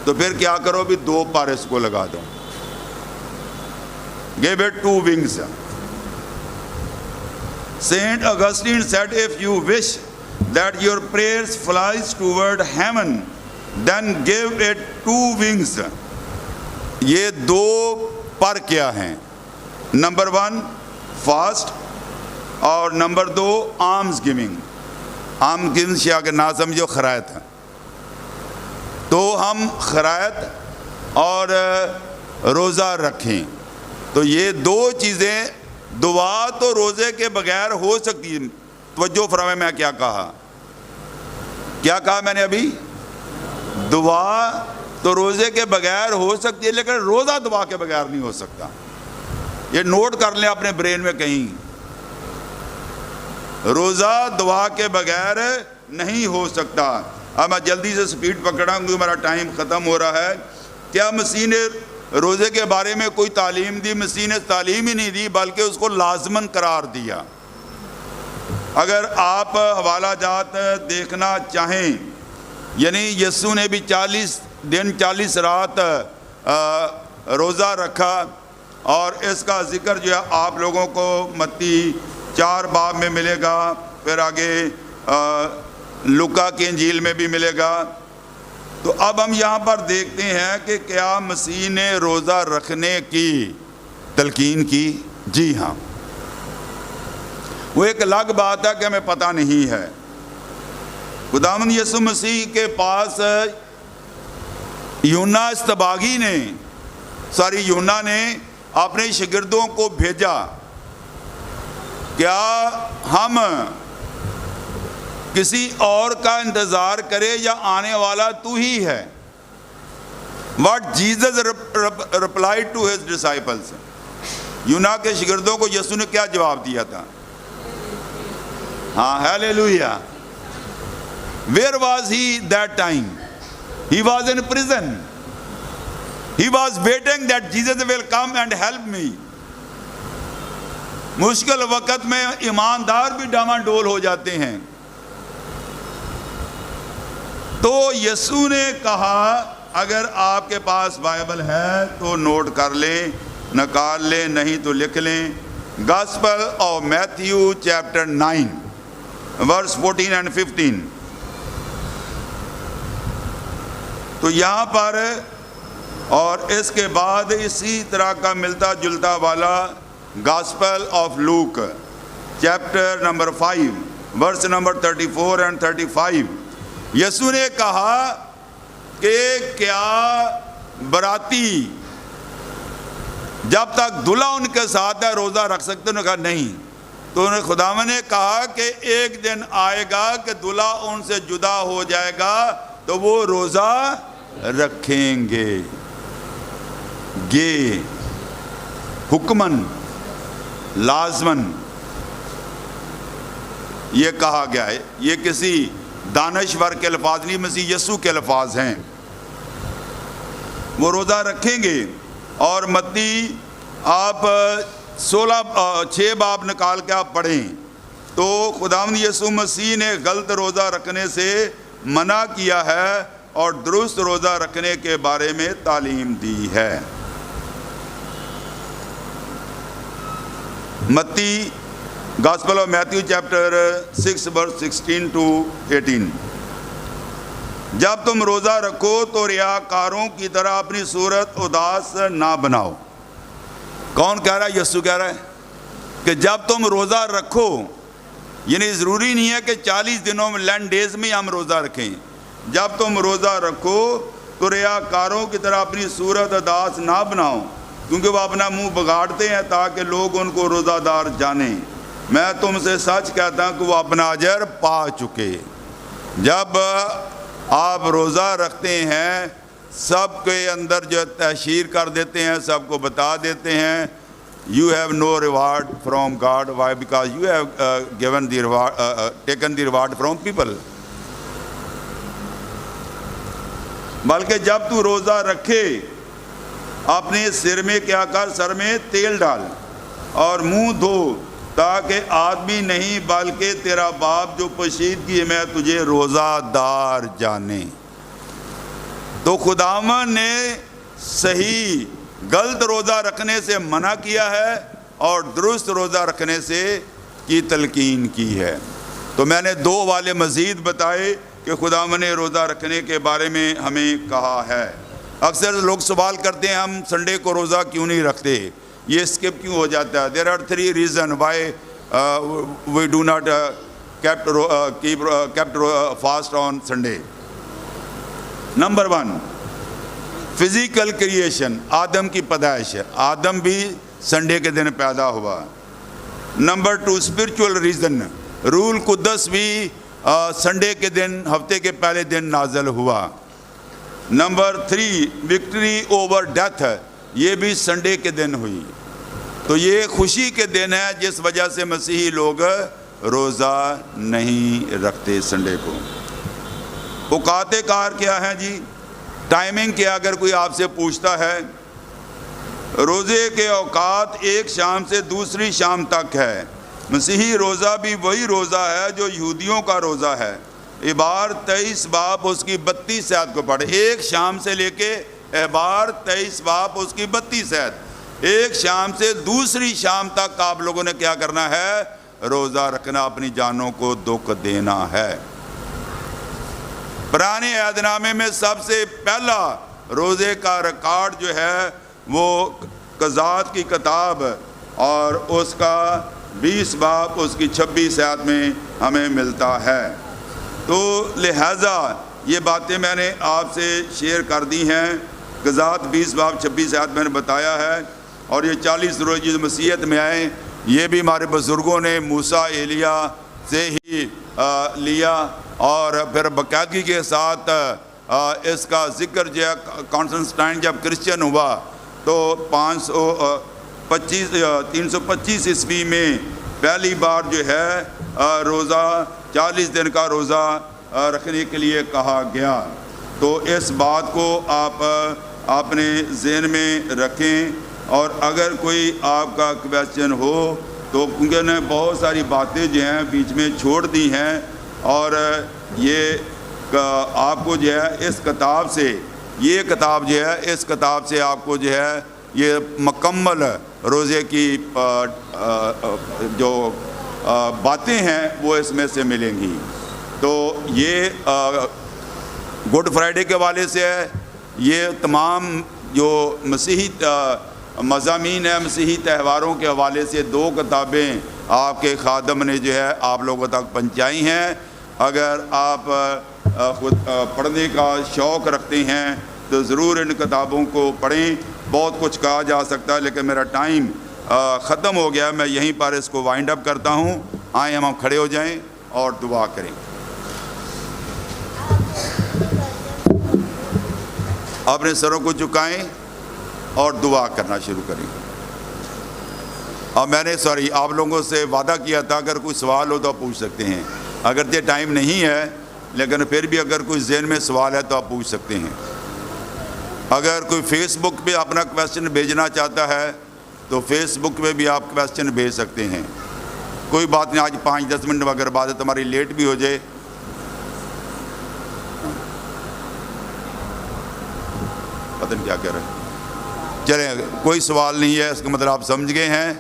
تو پھر کیا کرو؟ بھی 2 پر اس کو لگا دو۔ Give it 2 wings. Saint Augustine said, if you wish that your prayers flies toward heaven, then give it 2 wings. یہ 2 پر کیا ہیں؟ نمبر 1 فاسٹ، اور number 2 alms giving. Alms giving شیا کے نہ سمجھو خرائط ہے، تو ہم خرائط اور روزہ رکھیں۔ تو یہ 2 چیزیں دعا تو روزے کے بغیر ہو سکتی ہے۔ توجہ فرمائیں، میں کیا کہا میں نے ابھی؟ دعا تو روزے کے بغیر ہو سکتی ہے، لیکن روزہ دعا کے بغیر نہیں ہو سکتا۔ یہ نوٹ کر لیں اپنے برین میں کہیں، روزہ دعا کے بغیر نہیں ہو سکتا۔ اب میں جلدی سے سپیڈ پکڑا ہوں کیونکہ میرا ٹائم ختم ہو رہا ہے۔ کیا مسیح نے روزے کے بارے میں کوئی تعلیم دی؟ مسیح نے تعلیم ہی نہیں دی، بلکہ اس کو لازماً قرار دیا۔ اگر آپ حوالہ جات دیکھنا چاہیں، یعنی یسوع نے بھی 40 دن 40 رات روزہ رکھا، اور اس کا ذکر جو ہے آپ لوگوں کو متی 4 باب میں ملے گا، پھر آگے لوکا کی انجیل میں بھی ملے گا۔ تو اب ہم یہاں پر دیکھتے ہیں کہ کیا مسیح نے روزہ رکھنے کی تلقین کی؟ جی ہاں۔ وہ ایک الگ بات ہے کہ ہمیں پتہ نہیں ہے۔ خداوند یسوع مسیح کے پاس یونا استباغی نے یونا نے اپنے شاگردوں کو بھیجا، کیا ہم کسی اور کا انتظار کرے یا آنے والا تو ہی ہے؟ What Jesus replied to his disciples. یونا کے شاگردوں کو یسوع نے کیا جواب دیا تھا؟ ہاں، hallelujah. Where was he that time? He was in prison. He was waiting that Jesus will come and help me. مشکل وقت میں ایماندار بھی ڈاما ڈول ہو جاتے ہیں۔ تو یسوع نے کہا اگر آپ کے پاس بائبل ہے تو نوٹ کر لیں، نکال لیں، نہیں تو لکھ لیں۔ Gospel of Matthew chapter 9 verse 14 and 15۔ تو یہاں پر اور اس کے بعد اسی طرح کا ملتا جلتا والا gospel of Luke chapter number 5 verse number 34 and 35، یسوع نے کہا کہ کیا براتی جب تک دلہا ان کے ساتھ ہے روزہ رکھ سکتے؟ انہوں نے کہا نہیں۔ تو انہیں خداوند نے کہا کہ ایک دن آئے گا کہ دلہا ان سے جدا ہو جائے گا تو وہ روزہ رکھیں گے۔ یہ حکمن لازمن یہ کہا گیا ہے، یہ کسی دانشور کے الفاظ نہیں، مسیح یسوع کے الفاظ ہیں۔ وہ روزہ رکھیں گے۔ اور متی آپ 6 باب نکال کے آپ پڑھیں تو خداوند یسوع مسیح نے غلط روزہ رکھنے سے منع کیا ہے اور درست روزہ رکھنے کے بارے میں تعلیم دی ہے۔ متی gospel of Matthew chapter 6 verse 16 to 18، جب تم روزہ رکھو تو ریاکاروں کی طرح اپنی صورت اداس نہ بناؤ۔ کون کہہ رہا ہے؟ یسوع کہہ رہا ہے کہ جب تم روزہ رکھو، یعنی ضروری نہیں ہے کہ 40 دنوں میں لینڈ ڈیز میں ہم روزہ رکھیں۔ جب تم روزہ رکھو تو ریاکاروں کی طرح اپنی صورت اداس نہ بناؤ، کیونکہ وہ اپنا منہ بگاڑتے ہیں تاکہ لوگ ان کو روزہ دار جانیں۔ میں تم سے سچ کہتا ہوں کہ وہ اپنا اجر پا چکے۔ جب آپ روزہ رکھتے ہیں سب کے اندر جو تحشیر کر دیتے ہیں، سب کو بتا دیتے ہیں you have no reward from God. Why? Because you have given the reward, taken the reward from people. بلکہ جب تو روزہ رکھے اپنے سر میں کیا کر، سر میں تیل ڈال اور منہ دھو، تاکہ آدمی نہیں بلکہ تیرا باپ جو پوشیدگی میں تجھے روزہ دار جانے۔ تو خداوند نے صحیح غلط روزہ رکھنے سے منع کیا ہے اور درست روزہ رکھنے سے کی تلقین کی ہے۔ تو میں نے 2 والے مزید بتائے کہ خداوند نے روزہ رکھنے کے بارے میں ہمیں کہا ہے۔ اکثر لوگ سوال کرتے ہیں ہم سنڈے کو روزہ کیوں نہیں رکھتے، یہ اسکپ کیوں ہو جاتا ہے؟ There are 3 reasons why we do not kept fast on Sunday. Number 1, physical creation, آدم کی پیدائش ہے، آدم بھی سنڈے کے دن پیدا ہوا۔ نمبر 2، اسپرچول ریزن، رول قدس بھی سنڈے کے دن، ہفتے کے پہلے دن نازل ہوا۔ نمبر 3، وکٹری اوور ڈیتھ، یہ بھی سنڈے کے دن ہوئی۔ تو یہ خوشی کے دن ہے جس وجہ سے مسیحی لوگ روزہ نہیں رکھتے سنڈے کو۔ اوقات کار کیا ہے جی؟ ٹائمنگ کیا؟ اگر کوئی آپ سے پوچھتا ہے، روزے کے اوقات ایک شام سے دوسری شام تک ہے۔ مسیحی روزہ بھی وہی روزہ ہے جو یہودیوں کا روزہ ہے۔ احبار 23 باب اس کی 32 آیت کو پڑھے، ایک شام سے لے کے احبار 23 باب اس کی 32 آیت، ایک شام سے دوسری شام تک آپ لوگوں نے کیا کرنا ہے؟ روزہ رکھنا، اپنی جانوں کو دکھ دینا ہے۔ پرانے عہد نامے میں سب سے پہلا روزے کا ریکارڈ جو ہے وہ قضات کی کتاب اور اس کا 20 باب اس کی 26 آیت میں ہمیں ملتا ہے۔ تو لہٰذا یہ باتیں میں نے آپ سے شیئر کر دی ہیں۔ قضات 20 باب 26 آیت میں نے بتایا ہے، اور یہ 40 روزے جو مسیحیت میں آئے یہ بھی ہمارے بزرگوں نے موسیٰ ایلیاہ سے ہی لیا، اور پھر باقاعدگی کے ساتھ اس کا ذکر جو ہے کانسٹنٹائن جب کرسچن ہوا تو 325 عیسوی میں پہلی بار جو ہے روزہ 40 دن کا روزہ رکھنے کے لیے کہا گیا۔ تو اس بات کو آپ اپنے ذہن میں رکھیں، اور اگر کوئی آپ کا کویسچن ہو تو کیونکہ نے بہت ساری باتیں جو ہیں بیچ میں چھوڑ دی ہیں، اور یہ آپ کو جو ہے اس کتاب سے، یہ کتاب جو ہے اس کتاب سے آپ کو جو ہے یہ مکمل روزے کی جو باتیں ہیں وہ اس میں سے ملیں گی۔ تو یہ گڈ فرائیڈے کے حوالے سے ہے، یہ تمام جو مسیحی مضامین ہیں مسیحی تہواروں کے حوالے سے 2 کتابیں آپ کے خادم نے جو ہے آپ لوگوں تک پہنچائی ہیں. اگر آپ خود پڑھنے کا شوق رکھتے ہیں تو ضرور ان کتابوں کو پڑھیں. بہت کچھ کہا جا سکتا ہے لیکن میرا ٹائم ختم ہو گیا. میں یہیں پر اس کو وائنڈ اپ کرتا ہوں. آئیں ہم کھڑے ہو جائیں اور دعا کریں. اپنے سروں کو جھکائیں اور دعا کرنا شروع کریں. اب میں نے آپ لوگوں سے وعدہ کیا تھا اگر کوئی سوال ہو تو آپ پوچھ سکتے ہیں. اگرچہ ٹائم نہیں ہے لیکن پھر بھی اگر کوئی ذہن میں سوال ہے تو آپ پوچھ سکتے ہیں. اگر کوئی فیس بک پہ اپنا کویسچن بھیجنا چاہتا ہے تو فیس بک پہ بھی آپ کویسچن بھیج سکتے ہیں. کوئی بات نہیں, آج 5-10 منٹ اگر بات ہماری لیٹ بھی ہو جائے. پتہ نہیں کیا کہہ رہے ہیں. چلیں, کوئی سوال نہیں ہے, اس کا مطلب آپ سمجھ گئے ہیں.